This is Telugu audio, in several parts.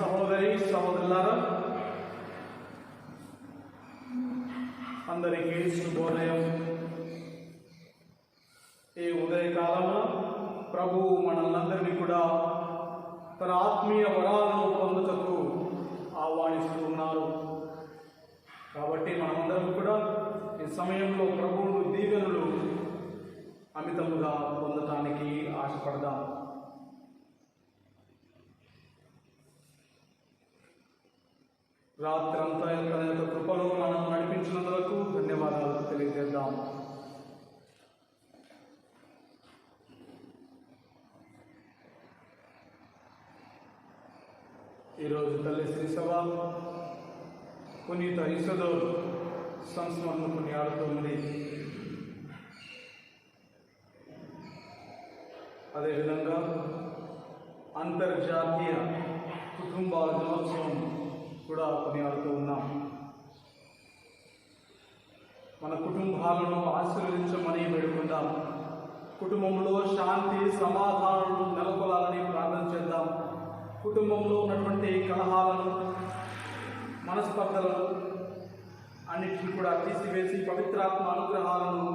సహోదరి సహోదరులారా, అందరికీ శుభోదయం. ఈ ఉదయకాలంలో ప్రభువు మనల్నందరినీ కూడా తన ఆత్మీయ వరాలను పొందుటకు ఆహ్వానిస్తూ ఉన్నారు. కాబట్టి మనమందరం కూడా ఈ సమయంలో ప్రభువును దీవెనలు అమితముగా పొందటానికి ఆశపడదాం. రాత్రంతా తన యొక్క కృపలో మనం నడిపించినందుకు ధన్యవాదాలు తెలియజేద్దాం. ఈరోజు తల్లి శ్రీసభ పునీత ఇసోదోర్ సంస్మరణ కొనియాడుతుంది. అదేవిధంగా అంతర్జాతీయ కుటుంబ దినోత్సవం కూడా కొనియాడుతూ ఉన్నాం. మన కుటుంబాలను ఆశీర్వదించమని వేడుకుందాం. కుటుంబంలో శాంతి సమాధానాలు నెలకొలాలని ప్రార్థన చేద్దాం. కుటుంబంలో ఉన్నటువంటి కలహాలను, మనస్పర్ధలను అన్నిటిని కూడా తీసివేసి పవిత్రాత్మ అనుగ్రహాలను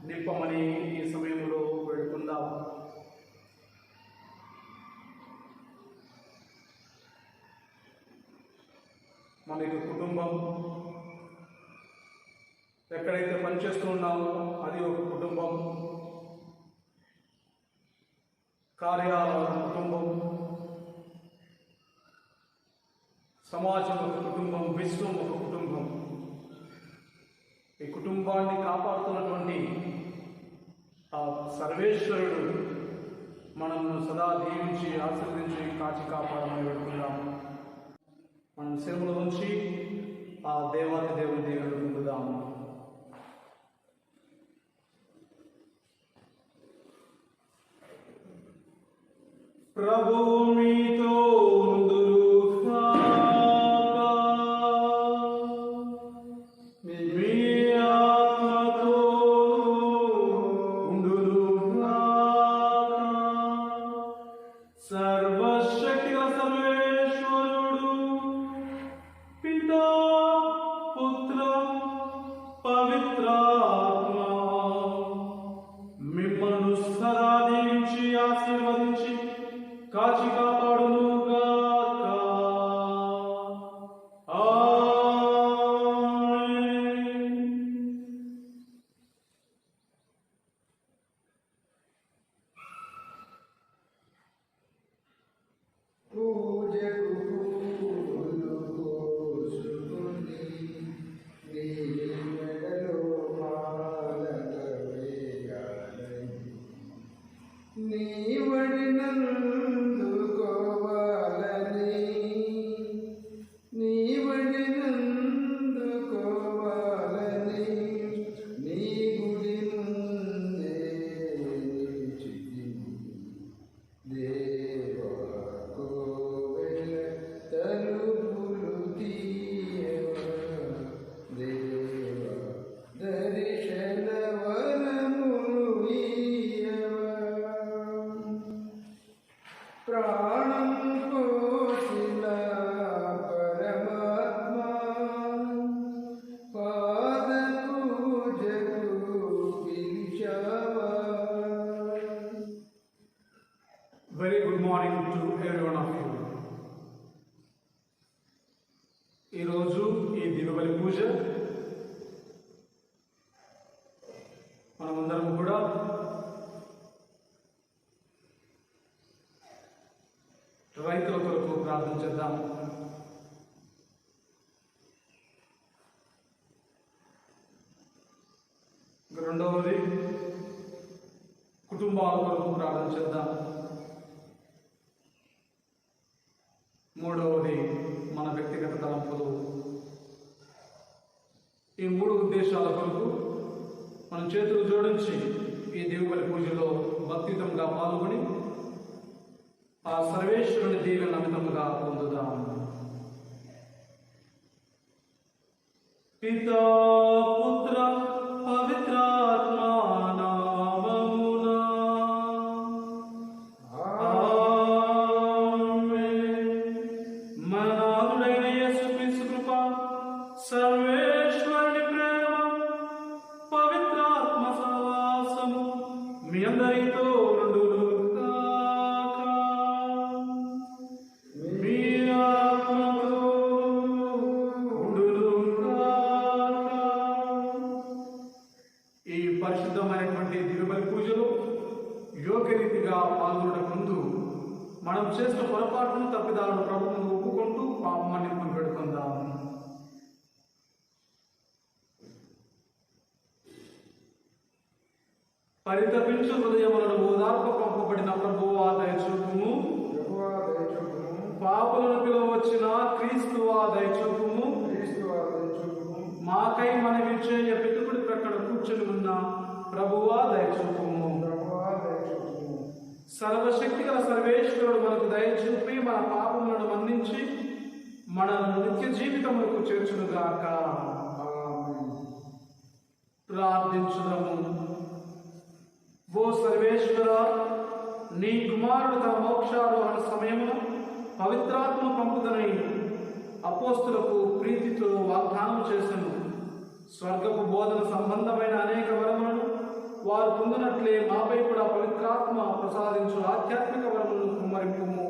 నింపమని ఈ సమయంలో వేడుకుందాం. మన యొక్క కుటుంబం ఎక్కడైతే పనిచేస్తూ ఉన్నామో అది ఒక కుటుంబం, కార్యాలయ కుటుంబం, సమాజం ఒక కుటుంబం, విశ్వం ఒక కుటుంబం. ఈ కుటుంబాన్ని కాపాడుతున్నటువంటి ఆ సర్వేశ్వరుడు మనల్ని సదా దీవించి ఆశీర్వదించి కాచి కాపాడమని వేడుకుందాం. మనం శిరముల ఉంచి ఆ దేవాది దేవుని దీవెనలు పొందుదాము. ప్రభువు మీతో మిమ్మల్ని సదా దీవించి ఆశీర్వదించి కాచి కాపాడును గాక. ఆమేన్. Very good morning to every one of you. ఈరోజు ఈ దివ్యబలి పూజ మనమందరం కూడా రైతుల కొరకు ప్రార్థన చేద్దాం. రెండవది కుటుంబాల కొరకు ప్రార్థన చేద్దాం. మూడవది మన వ్యక్తిగత తలంపులు. ఈ మూడు ఉద్దేశాల కొరకు మనం చేతులు జోడించి ఈ దివ్యబలి పూజలో భక్తియుతంగా పాల్గొని ఆ సర్వేశ్వరుని దీవెన అమితముగా పొందుదాం. పితా పుత్ర పవిత్రాత్మ నామమునా ఆమేన్. పరిశుద్ధమైనటువంటి దివ్యబలి పూజలో యోగ్యరీతిగా పాల్గొనక ముందు మనం చేసిన పొరపాటును తప్పిదాలను ప్రభువును ఒప్పుకుంటూ పాపమాన్ని పెడుకుందాం. పరితపించు హృదయములను ఓదార్పు పంపబడిన ప్రభువా దయచూపుము. పాపులను పిలువచ్చిన క్రీస్తువా దయచూపుము. మాకై మనవి చేయ పితుకుడి ప్రక్కన కూర్చొని ఉన్న ప్రభువా దయచూపుము. సర్వశక్తి గల సర్వేశ్వరుడు మనకు దయచూపి మన పాపములను మన్నించి మనను నిత్య జీవితములకు చేర్చునుగాక. ప్రార్థించుదము. ఓ సర్వేశ్వర, నీ కుమారుడు తన మోక్షారోహణ సమయమున పవిత్రాత్మ పంపుదనై అపోస్తులకు ప్రీతితో వాగ్దానం చేసెను. స్వర్గపు బోధన సంబంధమైన అనేక వరములను వారు పొందినట్లే మాపై కూడా పవిత్రాత్మ ప్రసాదించు ఆధ్యాత్మిక వరములను కుమ్మరింపుము.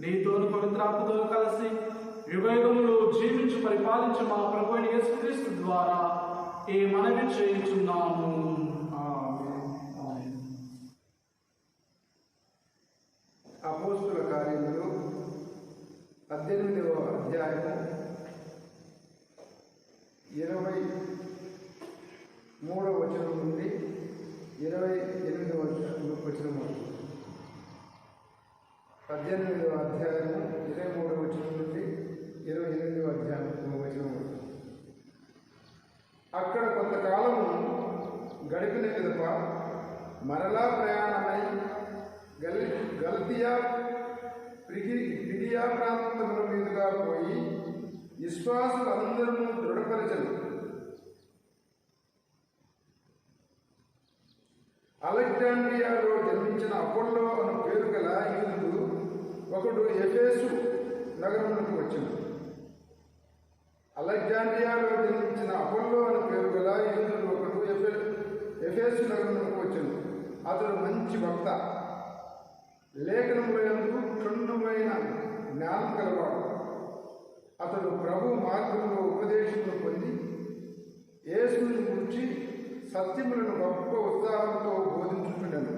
నీతోను పవిత్రాత్మతో కలిసి యుగయుగములు జీవించి పరిపాలించి మా ప్రభువైన యేసుక్రీస్తు ద్వారా ఈ మనవి చేయుచున్నాము. అపోస్తుల కార్యములు 18వ అధ్యాయము 23వ వచనం నుండి 28వ వచనం వరకు. 18వ అధ్యాయము 23వ వచనం నుండి 28వ అధ్యాయం వచనం వరకు. అక్కడ కొంతకాలము గడిపిన పిదప మరలా ప్రయాణమై గలతియా ఫ్రిగియా ప్రాంతముల మీదుగా పోయి విశ్వాసులందరూ దృఢపరచను. అలెగ్జాండ్రియాలో జన్మించిన అపోల్లో అను పేరు గల యూదుడు ఒకడు ఎఫెసు నగరమునకు వచ్చెను. అలెగ్జాండ్రియాలో జన్మించిన అపోల్లో అను పేరు గల యూదుడు ఒకడు ఎఫెసు నగరమునకు వచ్చెను. అతడు మంచి వక్త, లేఖనములందు క్షుణ్ణమైన జ్ఞానం కలవాడు. అతడు ప్రభు మార్గంలో ఉపదేశములు పొంది యేసుని గురించి సత్యములను గొప్ప ఉత్సాహంతో బోధించుచుండెను.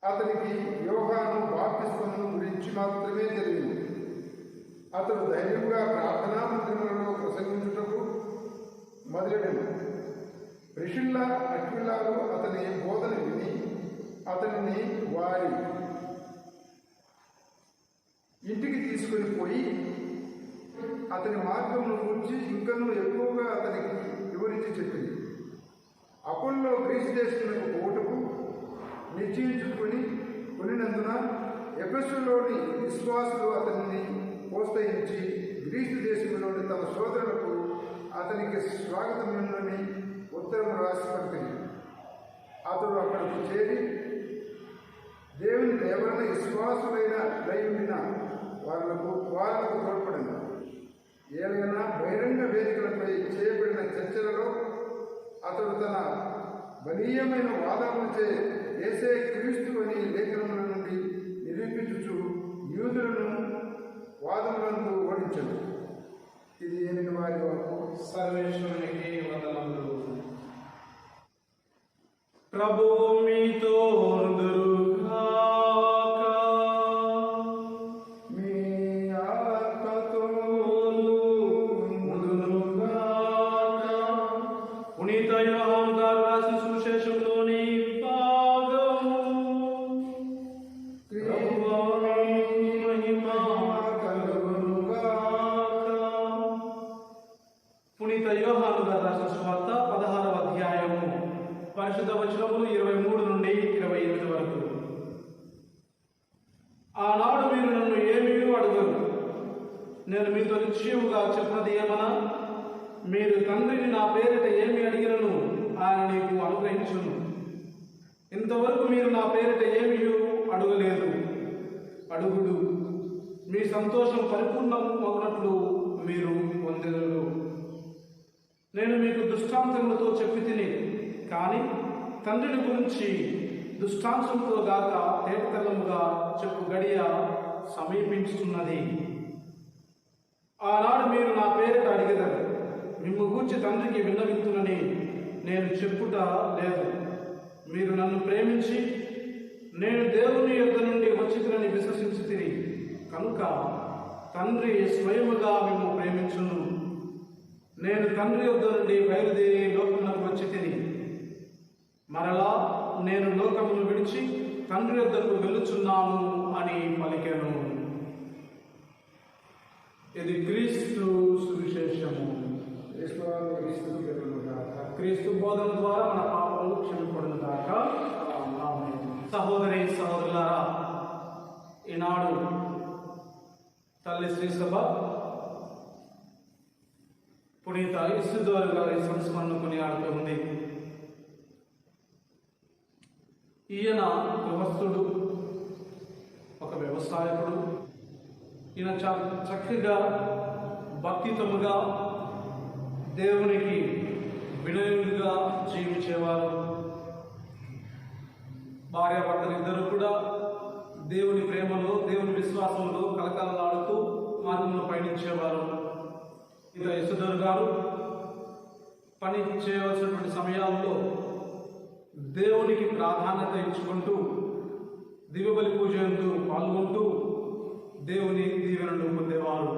అతనికి యోహాను బాప్తిస్మము గురించి మాత్రమే తెలియదు. అతడు ధైర్యంగా ప్రార్థనా మందిరములలో ప్రసంగించుటకు మొదలెడెను. ప్రిషిల్లా అక్విలాలు అతని బోధన విని అతనిని వారి ఇంటికి తీసుకుని పోయి అతని మార్గమును గురించి ఇంకనూ ఎక్కువగా అతనికి వివరించి చెప్పింది. అపోల్లో గ్రీసు దేశములకు పోవుటకు నిశ్చయించుకొని కొనినందున ఎఫెసులోని విశ్వాసులు అతనిని ప్రోత్సహించి గ్రీసు దేశంలోని తమ సోదరులకు అతనికి స్వాగతములని ఉత్తరం రాసి పంపింది. అతడు అక్కడికి చేరి దేవుని ఎవరైనా విశ్వాసులైన ఉండిన వాళ్లకు తోడ్పడింది. ఏదైనా బహిరంగ వేదికలపై చేయబడిన చర్చలలో అతడు తన బలీయమైన వాదములచే యేసే క్రీస్తు అని లేఖనముల నుండి నిరూపించుచు యూదులను వాదములందు ఓడించను. ఇది ఏమిటి వారి వాకు. సర్వేశ్వరునికి వందనములు. ప్రభువు మీతో ఉండురుగాక. మీ ఆత్మతోను ఉండునుగాక. పునీత యోహాను గారు రాసిన సువిశేషంలోని భాగము. ప్రభువా మీ మహిమ కలుగునుగాక. పునీత యోహాను గారు రాసిన సువార్త 16వ అధ్యాయము పరిశుద్ధ వచనములు 23 నుండి 28 వరకు. ఆనాడు మీరు నన్ను ఏమీ అడగరు. నేను మీతో నిశ్చయముగా చెప్పినది ఏమనా, మీరు తండ్రిని నా పేరిట ఏమి అడిగినను ఆయన నీకు అనుగ్రహించును. ఇంతవరకు మీరు నా పేరిట ఏమీ అడగలేదు. అడుగుడు, మీ సంతోషం పరిపూర్ణమగునట్లు మీరు పొందెదరు. నేను మీకు దృష్టాంతములతో చెప్పి తిని, కానీ తండ్రిని గురించి దృష్టాంతంతో గాక తేటతెల్లముగా చెప్పు గడియ సమీపించుతున్నది. ఆనాడు మీరు నా పేరిట అడిగెదరు. మిమ్ము గూర్చి తండ్రికి విన్నవింతునని నేను చెప్పుట లేదు. మీరు నన్ను ప్రేమించి నేను దేవుని యొద్ద నుండి వచ్చినని విశ్వసించితిరి కనుక తండ్రి స్వయముగా మేము ప్రేమించును. నేను తండ్రి యొద్ద నుండి బయలుదేరి లోకమునకు వచ్చి తిని మరలా నేను లోకమును విడిచి తండ్రి యొద్దకు వెళ్ళుచున్నాను అని పలికెను. ఇది క్రీస్తు సువిశేషము. క్రీస్తు బోధన ద్వారా మన పాపములు క్షమింపబడును గాక. సహోదరి సహోదరులారా, ఈనాడు తల్లి శ్రీ సభ పునీత ఇసుదోరు గారి సంస్మరణ కొనియాడుతూ ఉంది. ఈయన గృహస్థుడు, ఒక వ్యవసాయకుడు. ఈయన చక్కగా భక్తితముగా దేవునికి వినయులుగా జీవించేవారు. భార్యాభర్తలు ఇద్దరు కూడా దేవుని ప్రేమలో దేవుని విశ్వాసంలో కలకలలాడుతూ మార్గంలో పయనించేవారు. ఇక ఇసుదోరు గారు పని చేయవలసినటువంటి సమయాల్లో దేవునికి ప్రాధాన్యత ఇచ్చుకుంటూ దివ్యబలి పూజ యందు పాల్గొంటూ దేవుని దీవెనలు పొందేవారు.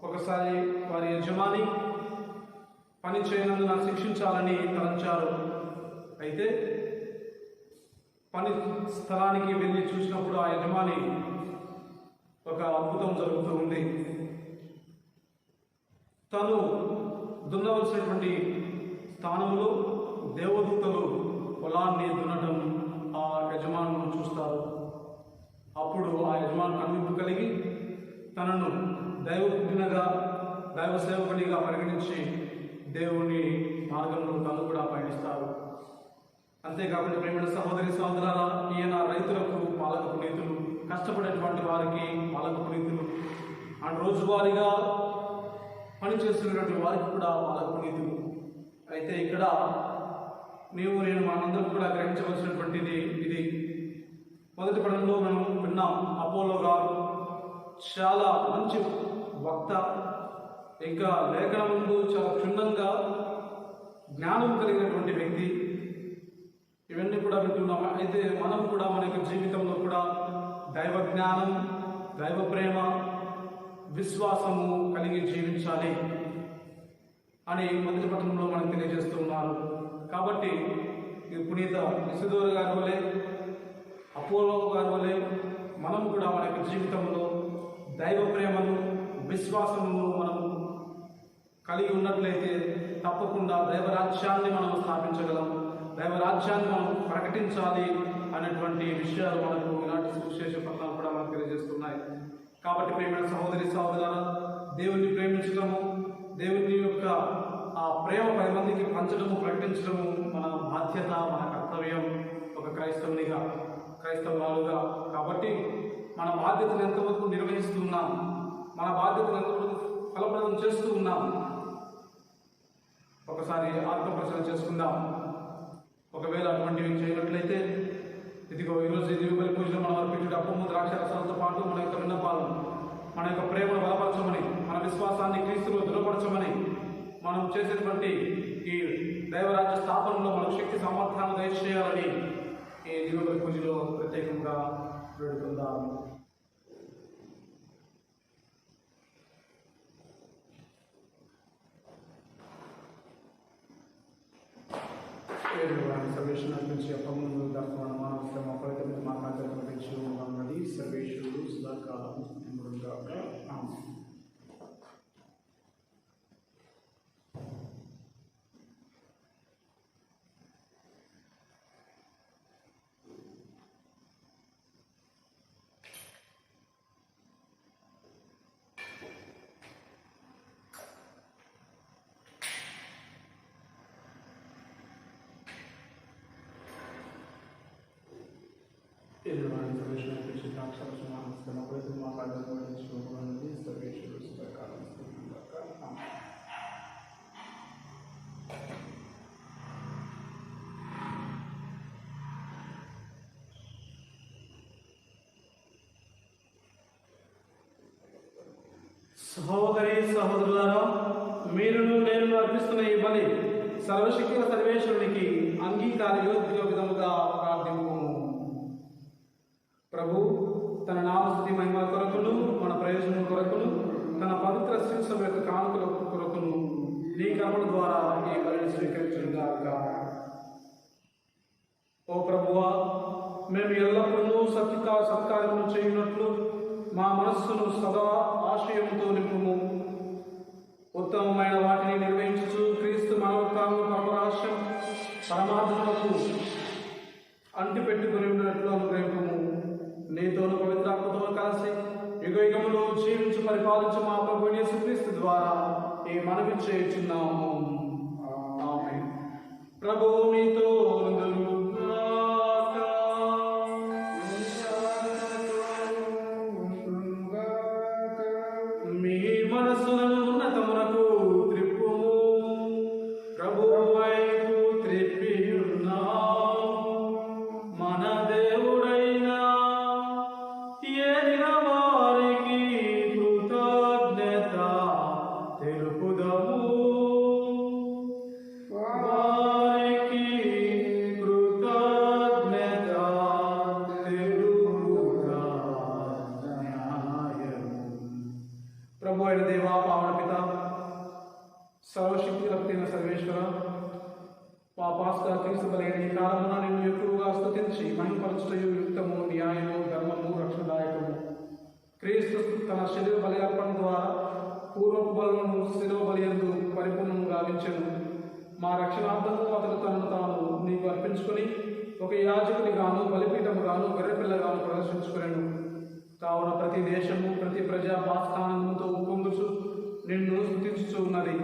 ఒకసారి వారి యజమాని పని చేయనందున శిక్షించాలని తలంచారు. అయితే పని స్థలానికి వెళ్ళి చూసినప్పుడు ఆ యజమాని ఒక అద్భుతం జరుగుతూ ఉంది. తను దున్నవలసినటువంటి స్థానంలో దేవదూతలు పొలాన్ని దున్నడం ఆ యజమానులను చూస్తారు. అప్పుడు ఆ యజమాను కనువిప్పు కలిగి తనను దైవజ్ఞగా దైవ సేవకునిగా పరిగణించి దేవుని మార్గంలో తను కూడా పయనిస్తారు. అంతేకాకుండా ప్రేమైన సహోదరి సహోదరులారా, ఈయన రైతులకు పాలక పునీతులు, కష్టపడేటువంటి వారికి పాలక పునీతులు, అండ్ రోజువారీగా పనిచేస్తున్నటువంటి వారికి కూడా పాలక పునీతులు. అయితే ఇక్కడ నేను మనందరం కూడా గ్రహించవలసినటువంటిది ఇది. మొదటి పడంలో మనం విన్నాం, అపోలో గారు చాలా మంచి వక్త, ఇంకా లేఖనం ముందు చాలా క్షుణ్ణంగా జ్ఞానం కలిగినటువంటి వ్యక్తి. ఇవన్నీ కూడా వింటున్నాం. అయితే మనం కూడా మన యొక్క జీవితంలో కూడా దైవ జ్ఞానం, దైవ ప్రేమ, విశ్వాసము కలిగి జీవించాలి అని మొదటి పట్టణంలో మనకు తెలియజేస్తున్నారు. కాబట్టి పునీత ఇసుదోరు గారి వలె, అపోలో గారి వలె మనం కూడా మన యొక్క జీవితంలో దైవ ప్రేమను, విశ్వాసమును మనం కలిగి ఉన్నట్లయితే తప్పకుండా దైవరాజ్యాన్ని మనం స్థాపించగలం, దైవరాజ్యాన్ని మనం ప్రకటించాలి అనేటువంటి విషయాలు మనకు ఇలాంటి సువిశేష పత్రాలు కూడా మనకు తెలియజేస్తున్నాయి. కాబట్టి ప్రేమైన సహోదరి సహోదరులారా, దేవుణ్ణి ప్రేమించడము, దేవుని యొక్క ఆ ప్రేమ 10 మందికి పంచడము, ప్రకటించడము మన బాధ్యత, మన కర్తవ్యం ఒక క్రైస్తవునిగా, క్రైస్తవురాలుగా. కాబట్టి మన బాధ్యతను ఎంతవరకు నిర్వహిస్తున్నాం, మన బాధ్యతను ఎంతవరకు ఫలప్రదం చేస్తూ ఉన్నాం, ఒకసారి ఆత్మపరిశీలన చేసుకుందాం. ఒకవేళ అటువంటివి చేయనట్లయితే ఇదిగో ఈరోజు దివ్యబలి పూజలో మనం అర్పించే అప్పము, ద్రాక్ష రసాలతో పాటు మన యొక్క విన్నపాలను, మన యొక్క ప్రేమను బలపరచమని, మన విశ్వాసాన్ని క్రీస్తులో దృఢపరచమని, మనం చేసేటువంటి ఈ దైవరాజ్య స్థాపనలో మనకు శక్తి సామర్థ్యాన్ని దయచేయాలని ఈ దివ్యబలి పూజలో ప్రత్యేకంగా వేడుకుందాం. సర్వేశ్వరుని అర్పించి అప్పమును దర్శనం మానవ ఫలితం మా కార్యం ప్రకటించి ఉన్నది. సర్వేశ్వరుడు సదాకాలం గాక. సహోదరి సహోదరులారా, మీరును నేను అర్పిస్తున్న ఈ బలి సర్వశక్తి సర్వేశ్వరునికి అంగీకార యోగ్య విధముగా ప్రార్థింపు. ప్రభు తన నామస్తుతి మహిమ కొరకును మన ప్రయోజనం కొరకును తన పవిత్ర శిక్షణ యొక్క కానుకల కొరకును నీ కర్మల ద్వారా ఈ బలిని స్వీకరించుగాక. ఓ ప్రభువా, మేము ఎల్లప్పుడూ సత్కార్యములు చేయునట్లు మా మనస్సును సదా ఆశయంతో నింపుము. ఉత్తమమైన వాటిని నిర్వహించుచు క్రీస్తు మానవత్వాలను పరమరహస్యం పరమాత్మకు అంటిపెట్టుకుని ఉన్నట్లు అనుగ్రహింపము. నీతోను పవిత్రాత్మతో కలిసి యుగయుగములో జీవించి పరిపాలించు మా ప్రభు యేసుక్రీస్తు ద్వారా ఈ మనవి చేయుచున్నాము. ఆమేన్. ప్రభువు మీతో ఉండునుగాక. మీ మనస్సులను ఉన్నతమునకు త్రిప్పుము. ప్రభువు వైపు త్రిప్పియున్నాము. మన దేవుడైన ఏలిన వారికి కృతజ్ఞత తెలుపుదము. వారికి కృతజ్ఞత తెలుపుట న్యాయము. ప్రభు అయిన దేవా, పావన పిత, సర్వశక్తి రక్తిన సర్వేశ్వర, పాపాస్త క్రీస్తు బలైన ఈ కాలమున నిన్ను ఎక్కువగా స్తుతించి మహిమపరచుటయు యుక్తము, న్యాయము, ధర్మము, రక్షణదాయకము. క్రీస్తు తన శరీర బలి అర్పణ ద్వారా పూర్వపు బలులను శిలువ బలియందు పరిపూర్ణము గావించెను. మా రక్షణార్థము అతడు తనను తాను నీకు అర్పించుకొని ఒక యాజకునిగాను బలిపీఠముగాను గొర్రెపిల్లగాను ప్రదర్శించుకునేను. కావున ప్రతి దేశము ప్రతి ప్రజా బాస్థానంతో ఉప్పొంగుచు నిన్ను స్తుతించుచు ఉన్నది.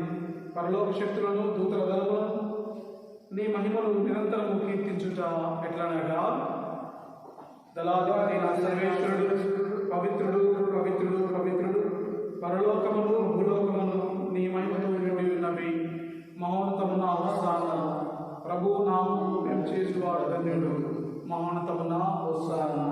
పరలోక శక్తులను దూతల దళములను నీ మహిమను నిరంతరము కీర్తించుట ఎట్లనగా, దళాధిపతి నా సర్వేశ్వరుడు పవిత్రుడు పవిత్రుడు పవిత్రుడు, పరలోకమును భూలోకమును నీ మహిమతో నిండి ఉన్నవి. మహోన్నతమున హోసానా, ప్రభువు నామమును మేము చేసేవాడు ధన్యుడు. మహోన్నతమున హోసానా.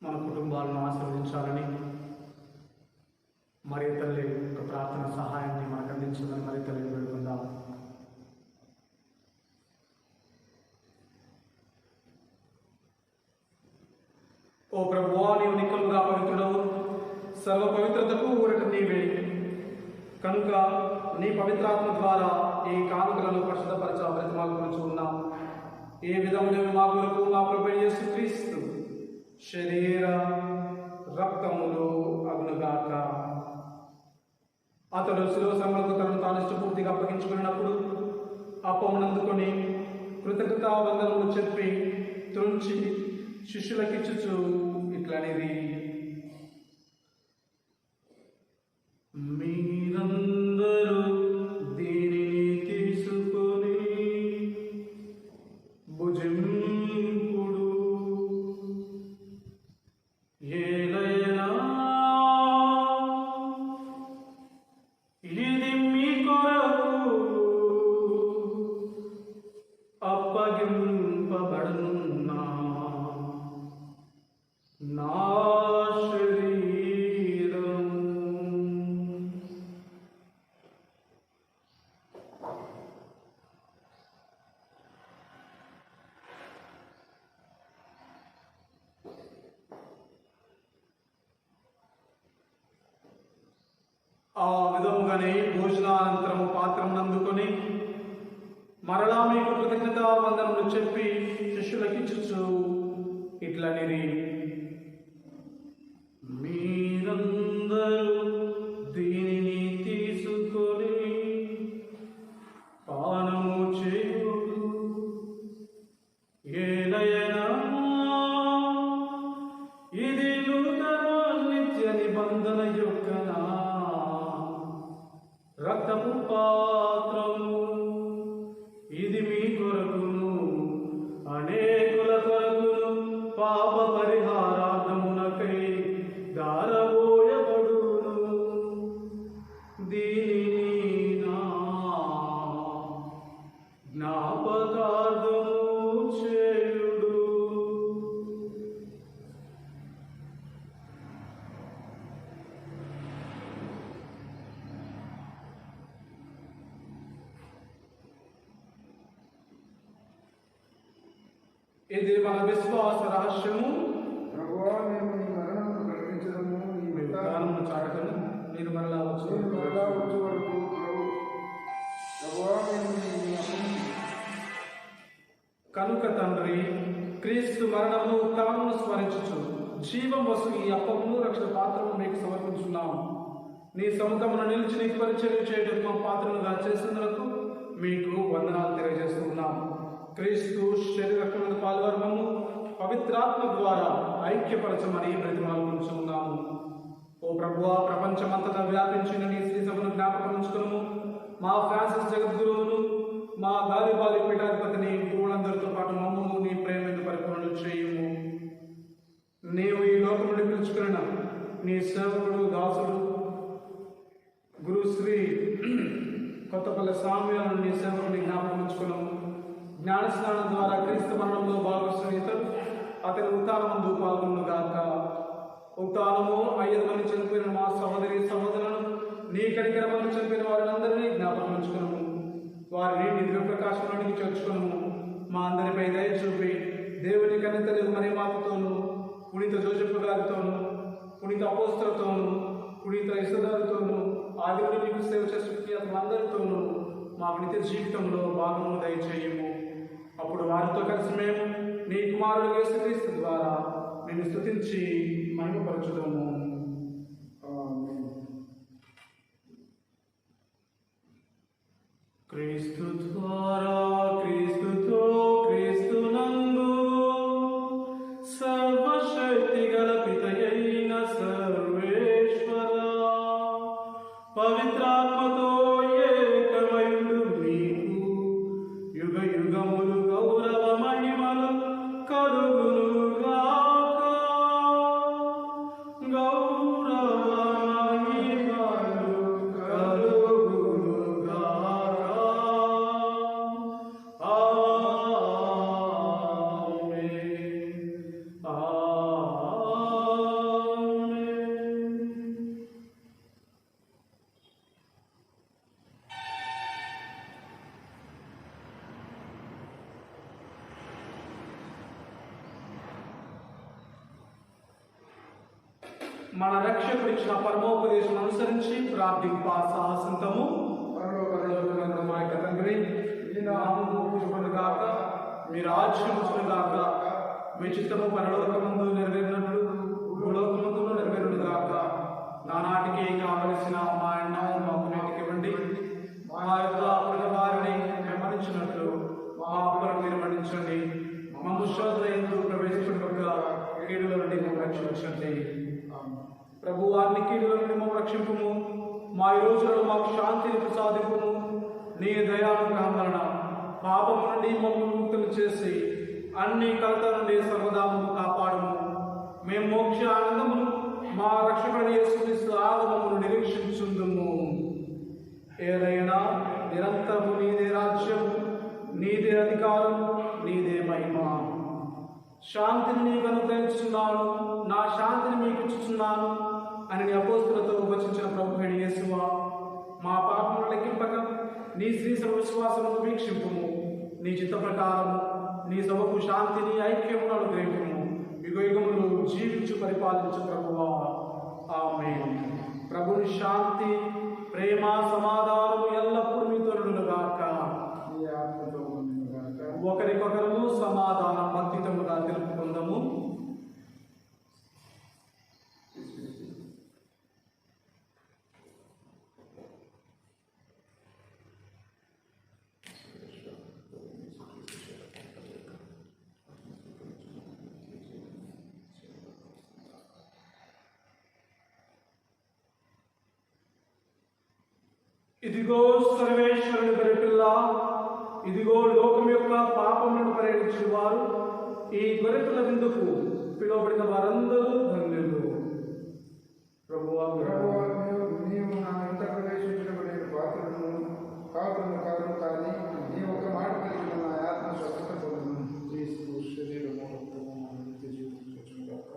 మన కుటుంబాలను ఆశీర్వదించాలని మరి తల్లి యొక్క ప్రార్థన సహాయాన్ని మనకు అందించమని మరి తల్లిని వేడుకుందాం. ఓ ప్రభువా, నీవు నిక్కలుగా పవిత్రుడవు, సర్వ పవిత్రతకు ఊరట నీవే. కనుక నీ పవిత్రాత్మ ద్వారా ఈ కానుకలను పరిశుద్ధపరచ బ్రతిమాలుకొనుచు ఉన్నాం. ఏ విధముగా మా కొరకు మా ప్రభు యేసుక్రీస్తు శరీర రక్తములు అగునుగాక. అతడు శిలువ శ్రమలకు తనను తాను ఇష్టపూర్తిగా అప్పగించుకున్నప్పుడు అప్పమునందుకొని కృతజ్ఞతావందనములు చెప్పి త్రుంచి శిష్యులకిచ్చుచు ఇట్లనేది, మీరందరూ దీనిని తీసుకొని భుజింపుడు. ఏలైనా ఇది మీ కొరకు అప్పగింపబడున్న నా శరీరం. ఆ విధముగానే భోజనానంతరము పాత్రను అందుకొని మరలా మీకు కృతజ్ఞతావందనములు చెప్పి శిష్యులకిచ్చుచు ఇట్లనిరి, మీరందరూ దీనిని తీసుకొని పానము చేయుడు. ఏలైనా ఇది నూతన నిత్య నిబంధన యొక్క నా రక్తపు పాత్రము. ఇది మీ కొరకును అనేకుల కొరకును పాప పరిహారార్థము ఇది మన విశ్వాస రహస్యము. ప్రభువా, మేము నీ మరణమును ప్రకటించడము, నీ విధానము చాటను మీరు మరలా వచ్చు వచ్చే వరకు ప్రభువా, మేము నీ అప్పమును కనుక తండ్రి, క్రీస్తు మరణమును ఉత్థానమును స్మరించుచు జీవం వసు ఈ అప్పమును రక్షణ పాత్రము మీకు సమర్పించున్నాము. నీ సముఖమును నిలిచి నీకు పరిచయం చేయడం మా పాత్రలుగా చేసినందుకు మీకు వందనాలు తెలియజేస్తున్నాము. క్రీస్తు శరీరమును పాల్గొనము పవిత్రాత్మ ద్వారా ఐక్యపరచమని బ్రతిమాలుకుంటున్నాము. ఓ ప్రభువా, ప్రపంచమంతటా వ్యాపించిన నీ శ్రీ సభను జ్ఞాపకం ఉంచుకును. మా ఫ్రాన్సిస్ జగద్గురువును, మా గాలిబాలి పీఠాధిపతిని, గురువులందరితో పాటు మమ్మను నీ ప్రేమను పరిపూర్ణ చేయుము. నీవు ఈ లోకం నుండి పిలుచుకున్న నీ సేవకుడు దాసుడు గురుశ్రీ కొత్తపల్లి సామ్యాలను నీ సేవకుని జ్ఞాపకం ఉంచుకున్నాము. జ్ఞాన స్నానం ద్వారా క్రీస్తు మరణంలో భాగస్వామితలు అతని ఉత్థానమందు పాల్గొనుగాక. ఉత్థానము 5 మంది చనిపోయిన మా సహోదరి సహోదరులను, నీ కనికరమని చనిపోయిన వారినందరినీ జ్ఞాపకం ఉంచుకున్నాము. వారిని నీ దివ్య ప్రకాశంలోనికి చేర్చుకున్నాము. మా అందరిపై దయ చూపి దేవుని కనితలు మరి మాతతోనూ, పునీత జోసెఫ్ గారితోనూ, పునీత అపోస్తలతోనూ, పునీత ఇసదారితోనూ, ఆదివుని నీకు సేవ చేస్తున్న అతనందరితోనూ మాకు నిత్య జీవితంలో భాగము దయచేయము. అప్పుడు వారితో కలిసి మేము నీ కుమారుడు యేసుక్రీస్తు ద్వారా నిన్ను స్తుతించి మహిమపరచుదాము. క్రీస్తు ద్వారా, క్రీస్తుతో, క్రీస్తునందు సర్వశక్తి గల పితయైన సర్వేశ్వర పవిత్రాత్మతో ఏకమయుడు నీకు యుగ యుగములు గౌరవ మహిమలు కలుగునుగాక. గౌరవ మహిమలు కలుగునుగాక. ఆమేన్. ఆమేన్. మన రక్షకుడు ఇచ్చిన పరమోపదేశం అనుసరించి ప్రార్థింప సాహసంతము. పరలోకమందున్న మా యొక్క తండ్రి, నీ నామము పూజింపబడుగాక, మీ రాజ్యం వచ్చునుగాక, మీ చిత్తము పరలోకమందు నెరవేరినట్లు భూలోకమందు నెరవేరునుగాక. నానాటికి కావలసిన మా అన్నం మాకు నేటికివ్వండి. మా యొక్క అప్పుల వారిని మన్నించినట్లు మా అప్పులను మీరు మన్నించండి. మమ్ము శోధనయందు ప్రవేశించకుండా కీడుల నుండి మమ్మల్ని రక్షించండి. ప్రభు వారిని కీడుల నుండి మమ్మల్ని రక్షింపుము. మా ఈ రోజులలో మాకు శాంతిని ప్రసాదింపుము. నీ దయానుగ్రహం వలన పాపము నుండి మమ్మల్ని ముక్తులు చేసి అన్ని కలత నుండి సర్వదా మమ్మల్ని కాపాడము. మేము మోక్ష ఆనందమును మా రక్షకుడైన యేసుక్రీస్తు ఆగమమును నిరీక్షించుందుము. ఏదైనా నిరంతరము నీదే రాజ్యం, నీదే అధికారం, నీదే మహిమ. శాంతిని నీకు అనుగ్రహించుచున్నాను, నా శాంతిని మీకు ఇచ్చుచున్నాను అని నీ అపోస్తులతో వచించిన ప్రభు యేసువా, మా పాపములు లెక్కింపక నీ శ్రీశ్ర విశ్వాసమును వీక్షింపుము. నీ చిత్త ప్రకారము నీ సభకు శాంతిని ఐక్యమును అనుగ్రహింపుము. యుగ యుగములు జీవించు పరిపాలించు ప్రభువా. ఆమేన్. ప్రభుని శాంతి, ప్రేమ, సమాధానము ఎల్లప్పుడూ మీతో నుండుగాక. ఒకరికొకరు సమాధానం భక్తితముగా తెలుపుకుందాము. ఇదిగో సర్వేశ్వరుని గొర్రెపిల్ల, ఇదిగో లోకం యొక్క పాపములను పరిహరించువారు. ఈ గొర్రెపిల్ల విందుకు పిలువబడిన వారందరూ ధన్యులు. ప్రభువా, నీవు నా ఇంట ప్రవేశించబడిన పాత్రను కాదు కానీ నీ ఒక మాట కలిగిన నా ఆత్మ స్వస్థత పొందును. క్రీస్తు శరీరము రక్తము నిత్య జీవితం వచ్చునుగాక.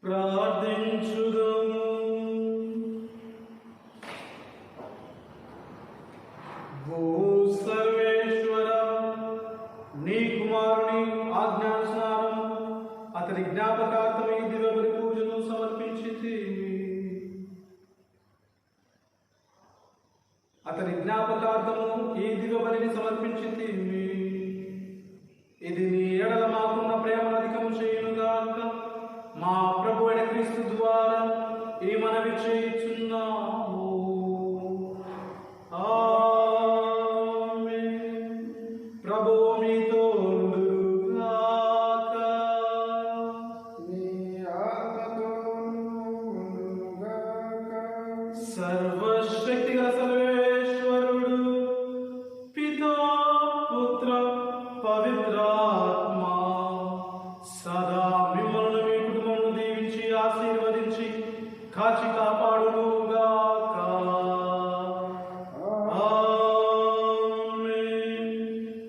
ప్రార్థించుదము. ఓ సర్వేశ్వర, నీ కుమారుని ఆజ్ఞానుసారం అతని జ్ఞాపకార్థం ఈ దివ్యబలి పూజను సమర్పించితివి. అతని జ్ఞాపకార్థము ఈ దివ్యబలిని సమర్పించితివి. ఇది నీ ఎడల మాకున్న ప్రేమను అధికము చేయునుగాక. మా ప్రభు అయిన క్రీస్తు ద్వారా ఈ మనవి చేయుచున్నాము. ఆమేన్. ప్రభువు మీతో ఉండుగాక. నీ ఆత్మతోనూ ఉండుగాక. సర్వశక్తిగల సర్వేశ్వరుడు పితా పుత్ర పవిత్రాత్మ సదా మిమ్మల్ని మీ కుటుంబమును దీవించి ఆశీర్వదించి కాచి కాపాడునుగాక. ఆమేన్.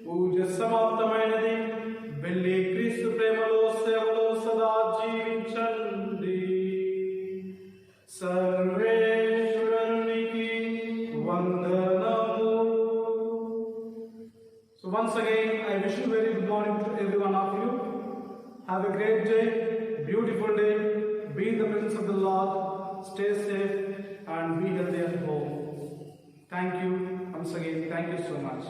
పూజ సమాప్తమైనది. వెళ్ళి క్రీస్తు ప్రేమలో సేవలో సదా జీవించండి. సర్వేశ్వరునికి వందనము. So once again, I wish you very good morning to every one of you. Have a great day, beautiful day. Be in the presence of the Lord. Stay safe and be healthy at home. Thank you once again. Thank you so much.